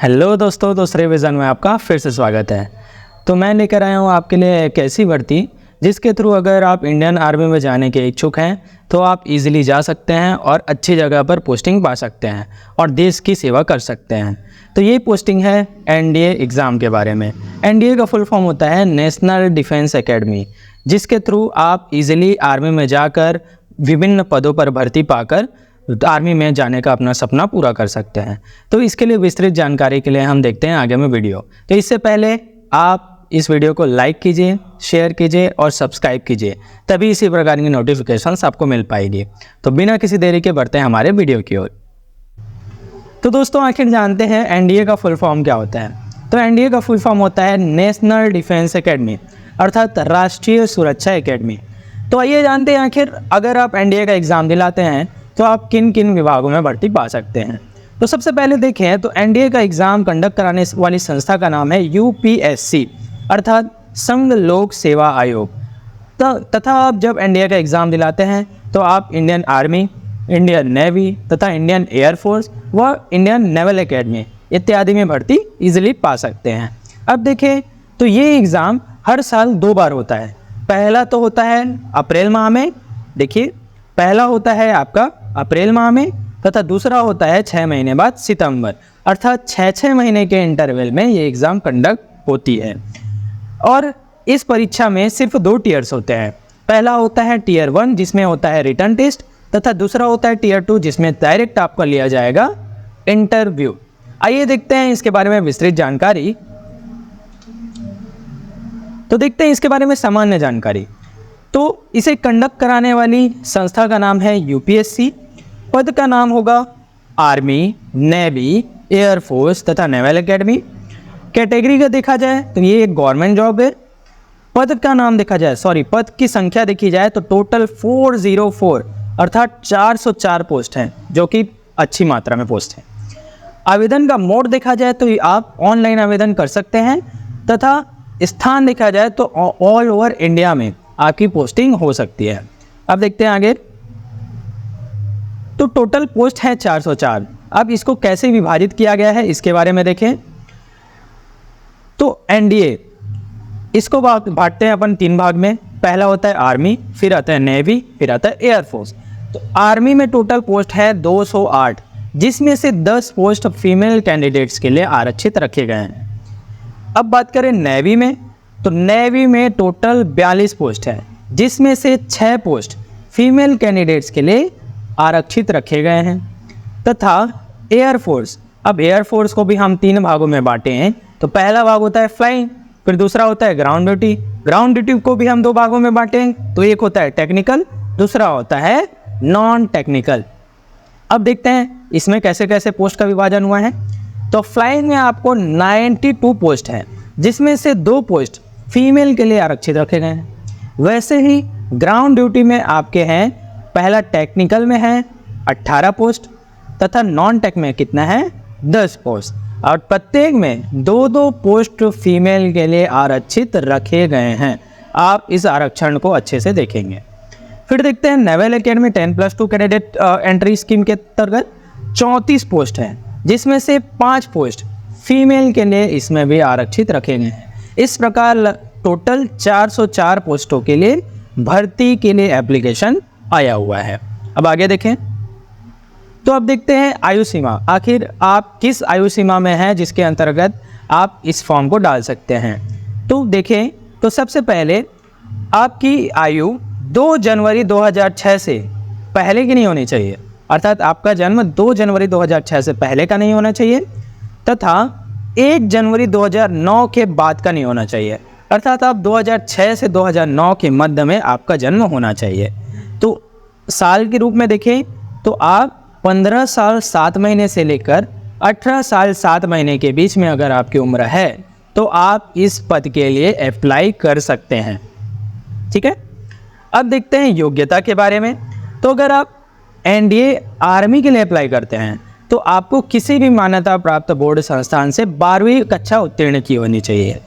Hello दोस्तों, दूसरे vision में आपका फिर से स्वागत है। तो मैं लेकर आया हूँ आपके लिए एक ऐसी भर्ती जिसके थ्रू अगर आप इंडियन आर्मी में जाने के इच्छुक हैं तो आप इजीली जा सकते हैं और अच्छी जगह पर पोस्टिंग पा सकते हैं और देश की सेवा कर सकते हैं। तो ये पोस्टिंग है एनडीए एग्ज़ाम के बारे में। एनडीए का फुल फॉर्म होता है नेशनल डिफेंस एकेडमी, जिसके थ्रू आप इजीली आर्मी में जाकर विभिन्न पदों पर भर्ती पाकर आर्मी में जाने का अपना सपना पूरा कर सकते हैं। तो इसके लिए विस्तृत जानकारी के लिए हम देखते हैं आगे में वीडियो। तो इससे पहले आप इस वीडियो को लाइक कीजिए, शेयर कीजिए और सब्सक्राइब कीजिए, तभी इसी प्रकार की नोटिफिकेशंस आपको मिल पाएगी। तो बिना किसी देरी के बढ़ते हैं हमारे वीडियो की ओर। तो दोस्तों, आखिर जानते हैं एनडीए का फुल फॉर्म क्या होता है। तो एनडीए का फुल फॉर्म होता है नेशनल डिफेंस एकेडमी, अर्थात राष्ट्रीय सुरक्षा एकेडमी। तो आइए जानते हैं आखिर अगर आप एनडीए का एग्ज़ाम दिलाते हैं तो आप किन किन विभागों में भर्ती पा सकते हैं। तो सबसे पहले देखें तो एनडीए का एग्ज़ाम कंडक्ट कराने वाली संस्था का नाम है यूपीएससी, अर्थात संघ लोक सेवा आयोग। तथा आप जब एनडीए का एग्ज़ाम दिलाते हैं तो आप इंडियन आर्मी, इंडियन नेवी तथा इंडियन एयरफोर्स व इंडियन नेवल एकेडमी इत्यादि में भर्ती इजीली पा सकते हैं। अब देखें तो ये एग्ज़ाम हर साल 2 बार होता है। पहला तो होता है अप्रैल माह में, देखिए पहला होता है आपका अप्रैल माह में, तथा दूसरा होता है 6 महीने बाद सितंबर, अर्थात 6 महीने के इंटरवल में ये एग्ज़ाम कंडक्ट होती है। और इस परीक्षा में सिर्फ 2 टीयर्स होते हैं। पहला होता है टीयर 1 जिसमें होता है रिटन टेस्ट, तथा दूसरा होता है टीयर 2 जिसमें डायरेक्ट आपका लिया जाएगा इंटरव्यू। आइए देखते हैं इसके बारे में विस्तृत जानकारी। तो देखते हैं इसके बारे में सामान्य जानकारी। तो इसे कंडक्ट कराने वाली संस्था का नाम है यूपीएससी। पद का नाम होगा आर्मी, नेवी, एयरफोर्स तथा नेवल एकेडमी। कैटेगरी का देखा जाए तो ये एक गवर्नमेंट जॉब है। पद का नाम देखा जाए पद की संख्या देखी जाए तो टोटल 404 अर्थात 404 पोस्ट हैं, जो कि अच्छी मात्रा में पोस्ट हैं। आवेदन का मोड देखा जाए तो आप ऑनलाइन आवेदन कर सकते हैं, तथा स्थान देखा जाए तो ऑल ओवर इंडिया में आपकी पोस्टिंग हो सकती है। अब देखते हैं आगे। तो टोटल पोस्ट है 404। अब इसको कैसे विभाजित किया गया है इसके बारे में देखें। तो एनडीए इसको बांटते हैं अपन 3 भाग में। पहला होता है आर्मी, फिर आता है नेवी, फिर आता है एयरफोर्स। तो आर्मी में टोटल पोस्ट है 208, जिसमें से 10 पोस्ट फीमेल कैंडिडेट्स के लिए आरक्षित रखे गए हैं। अब बात करें नेवी में, तो नेवी में टोटल 42 पोस्ट है, जिसमें से 6 पोस्ट फीमेल कैंडिडेट्स के लिए आरक्षित रखे गए हैं। तथा एयरफोर्स, अब एयरफोर्स को भी हम 3 भागों में बांटे हैं। तो पहला भाग होता है फ्लाइंग, फिर दूसरा होता है ग्राउंड ड्यूटी। ग्राउंड ड्यूटी को भी हम 2 भागों में बांटे हैं, तो एक होता है टेक्निकल, दूसरा होता है नॉन टेक्निकल। अब देखते हैं इसमें कैसे कैसे पोस्ट का विभाजन हुआ है। तो फ्लाइंग में आपको 92 पोस्ट हैं, जिसमें से 2 पोस्ट फीमेल के लिए आरक्षित रखे गए हैं। वैसे ही ग्राउंड ड्यूटी में आपके हैं, पहला टेक्निकल में है 18 पोस्ट, तथा नॉन टेक में कितना है 10 पोस्ट, और प्रत्येक में 2-2 पोस्ट फीमेल के लिए आरक्षित रखे गए हैं। आप इस आरक्षण को अच्छे से देखेंगे। फिर देखते हैं naval academy 10+2 cadet entry scheme के अंतर्गत 34 पोस्ट हैं, जिसमें से 5 पोस्ट फीमेल के लिए इसमें भी आरक्षित रखे गए हैं। इस प्रकार टोटल 404 पोस्टों के लिए भर्ती के लिए एप्लीकेशन आया हुआ है। अब आगे देखें। तो अब देखते हैं आयु सीमा, आखिर आप किस आयु सीमा में हैं जिसके अंतर्गत आप इस फॉर्म को डाल सकते हैं। तो देखें तो सबसे पहले आपकी आयु 2 जनवरी 2006 से पहले की नहीं होनी चाहिए, अर्थात आपका जन्म 2 जनवरी 2006 से पहले का नहीं होना चाहिए, तथा 1 जनवरी 2009 के बाद का नहीं होना चाहिए, अर्थात आप 2006 से 2009 के मध्य में आपका जन्म होना चाहिए। तो साल के रूप में देखें तो आप 15 साल 7 महीने से लेकर 18 साल 7 महीने के बीच में अगर आपकी उम्र है तो आप इस पद के लिए अप्लाई कर सकते हैं। ठीक है। अब देखते हैं योग्यता के बारे में। तो अगर आप एनडीए आर्मी के लिए अप्लाई करते हैं तो आपको किसी भी मान्यता प्राप्त बोर्ड संस्थान से 12वीं कक्षा उत्तीर्ण की होनी चाहिए,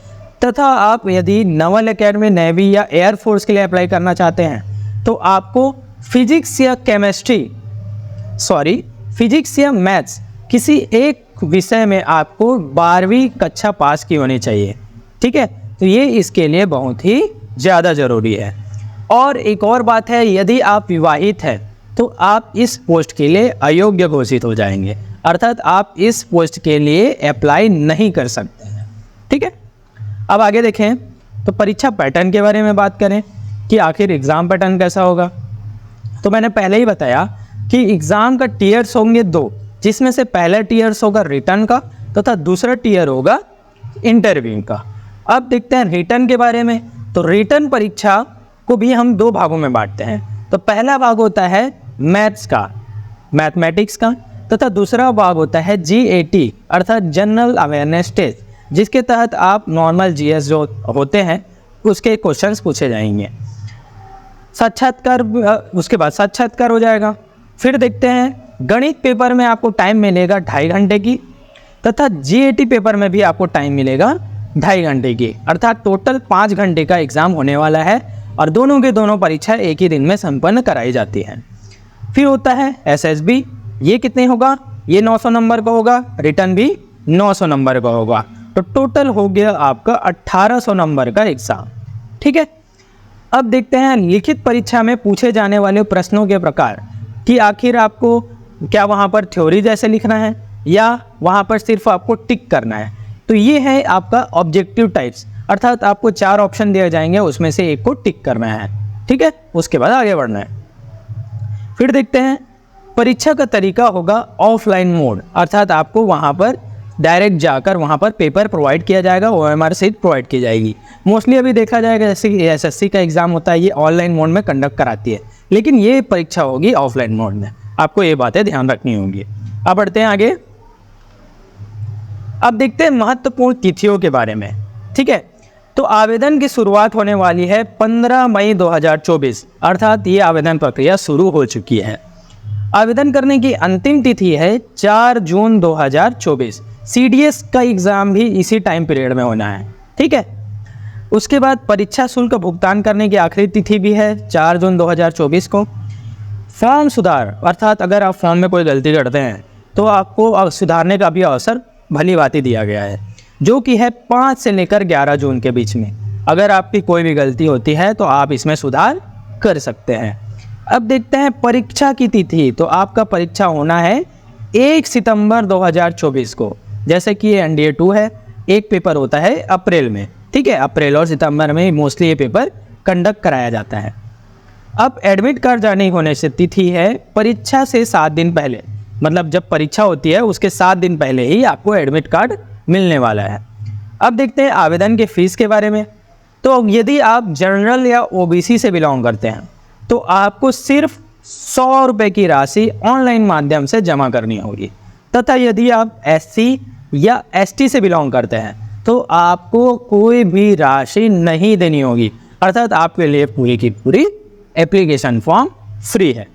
तथा आप यदि नेवल एकेडमी, नेवी या एयरफोर्स के लिए अप्लाई करना चाहते हैं तो आपको फिजिक्स या मैथ्स किसी एक विषय में आपको 12वीं कक्षा पास की होनी चाहिए। ठीक है, तो ये इसके लिए बहुत ही ज़्यादा ज़रूरी है। और एक और बात है, यदि आप विवाहित हैं तो आप इस पोस्ट के लिए अयोग्य घोषित हो जाएंगे, अर्थात आप इस पोस्ट के लिए अप्लाई नहीं कर सकते हैं। ठीक है, अब आगे देखें तो परीक्षा पैटर्न के बारे में बात करें कि आखिर एग्ज़ाम पैटर्न कैसा होगा। तो मैंने पहले ही बताया कि एग्ज़ाम का टीयर्स होंगे 2, जिसमें से पहला टीयर्स होगा रिटर्न का तथा दूसरा टीयर होगा इंटरव्यू का। अब देखते हैं रिटर्न के बारे में। तो रिटर्न परीक्षा को भी हम 2 भागों में बांटते हैं। तो पहला भाग होता है मैथ्स का, मैथमेटिक्स का, तथा दूसरा भाग होता है GAT अर्थात जनरल अवेयरनेस टेस्ट, जिसके तहत आप नॉर्मल GS जो होते हैं उसके क्वेश्चंस पूछे जाएंगे। साक्षात्कार, उसके बाद साक्षात्कार हो जाएगा। फिर देखते हैं गणित पेपर में आपको टाइम मिलेगा 2.5 घंटे की, तथा GAT पेपर में भी आपको टाइम मिलेगा 2.5 घंटे की, अर्थात टोटल 5 घंटे का एग्ज़ाम होने वाला है और दोनों के दोनों परीक्षा एक ही दिन में संपन्न कराई जाती है। फिर होता है SSB, ये कितने होगा, ये 900 नंबर का होगा, रिटर्न भी 900 नंबर का होगा, तो टोटल हो गया आपका 1800 नंबर का एग्ज़ाम। ठीक है, अब देखते हैं लिखित परीक्षा में पूछे जाने वाले प्रश्नों के प्रकार कि आखिर आपको क्या वहाँ पर थ्योरी जैसे लिखना है या वहाँ पर सिर्फ आपको टिक करना है। तो ये है आपका ऑब्जेक्टिव टाइप्स, अर्थात आपको 4 ऑप्शन दिए जाएंगे, उसमें से एक को टिक करना है। ठीक है, उसके बाद आगे बढ़ना है। फिर देखते हैं परीक्षा का तरीका होगा ऑफलाइन मोड, अर्थात आपको वहाँ पर डायरेक्ट जाकर वहाँ पर पेपर प्रोवाइड किया जाएगा, OMR सीट प्रोवाइड की जाएगी। मोस्टली अभी देखा जाएगा जैसे कि SSC का एग्ज़ाम होता है, ये ऑनलाइन मोड में कंडक्ट कराती है, लेकिन ये परीक्षा होगी ऑफलाइन मोड में। आपको ये बातें ध्यान रखनी होंगी। अब बढ़ते हैं आगे। अब देखते हैं महत्वपूर्ण तिथियों के बारे में। ठीक है, तो आवेदन की शुरुआत होने वाली है 15 मई 2024, अर्थात ये आवेदन प्रक्रिया शुरू हो चुकी है। आवेदन करने की अंतिम तिथि है 4 जून 2024। CDS का एग्ज़ाम भी इसी टाइम पीरियड में होना है। ठीक है, उसके बाद परीक्षा शुल्क भुगतान करने की आखिरी तिथि भी है 4 जून 2024 को। फॉर्म सुधार, अर्थात अगर आप फॉर्म में कोई गलती करते हैं तो आपको सुधारने का भी अवसर भली भांति दिया गया है, जो कि है 5 से लेकर 11 जून के बीच में। अगर आपकी कोई भी गलती होती है तो आप इसमें सुधार कर सकते हैं। अब देखते हैं परीक्षा की तिथि। तो आपका परीक्षा होना है 1 सितंबर 2024 को, जैसे कि ये NDA 2 है। एक पेपर होता है अप्रैल में। ठीक है, अप्रैल और सितंबर में मोस्टली ये पेपर कंडक्ट कराया जाता है। अब एडमिट कार्ड जारी होने से तिथि है परीक्षा से 7 दिन पहले, मतलब जब परीक्षा होती है उसके 7 दिन पहले ही आपको एडमिट कार्ड मिलने वाला है। अब देखते हैं आवेदन के फीस के बारे में। तो यदि आप जनरल या OBC से बिलोंग करते हैं तो आपको सिर्फ 100 रुपये की राशि ऑनलाइन माध्यम से जमा करनी होगी, तथा यदि आप SC या ST से बिलोंग करते हैं तो आपको कोई भी राशि नहीं देनी होगी, अर्थात आपके लिए पूरी की पूरी एप्लीकेशन फॉर्म फ्री है।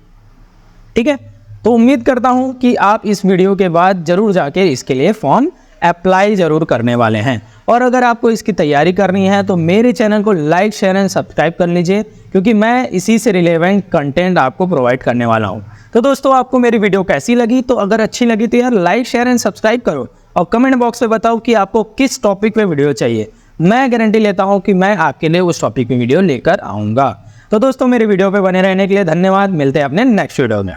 ठीक है, तो उम्मीद करता हूँ कि आप इस वीडियो के बाद ज़रूर जाके इसके लिए फॉर्म अप्लाई ज़रूर करने वाले हैं। और अगर आपको इसकी तैयारी करनी है तो मेरे चैनल को लाइक, शेयर एंड सब्सक्राइब कर लीजिए, क्योंकि मैं इसी से रिलेवेंट कंटेंट आपको प्रोवाइड करने वाला हूँ। तो दोस्तों, आपको मेरी वीडियो कैसी लगी? तो अगर अच्छी लगी तो यार लाइक, शेयर एंड सब्सक्राइब करो और कमेंट बॉक्स में बताओ कि आपको किस टॉपिक पे वीडियो चाहिए। मैं गारंटी लेता हूँ कि मैं आपके लिए उस टॉपिक पे वीडियो लेकर आऊँगा। तो दोस्तों, मेरे वीडियो पे बने रहने के लिए धन्यवाद। मिलते हैं अपने नेक्स्ट वीडियो में।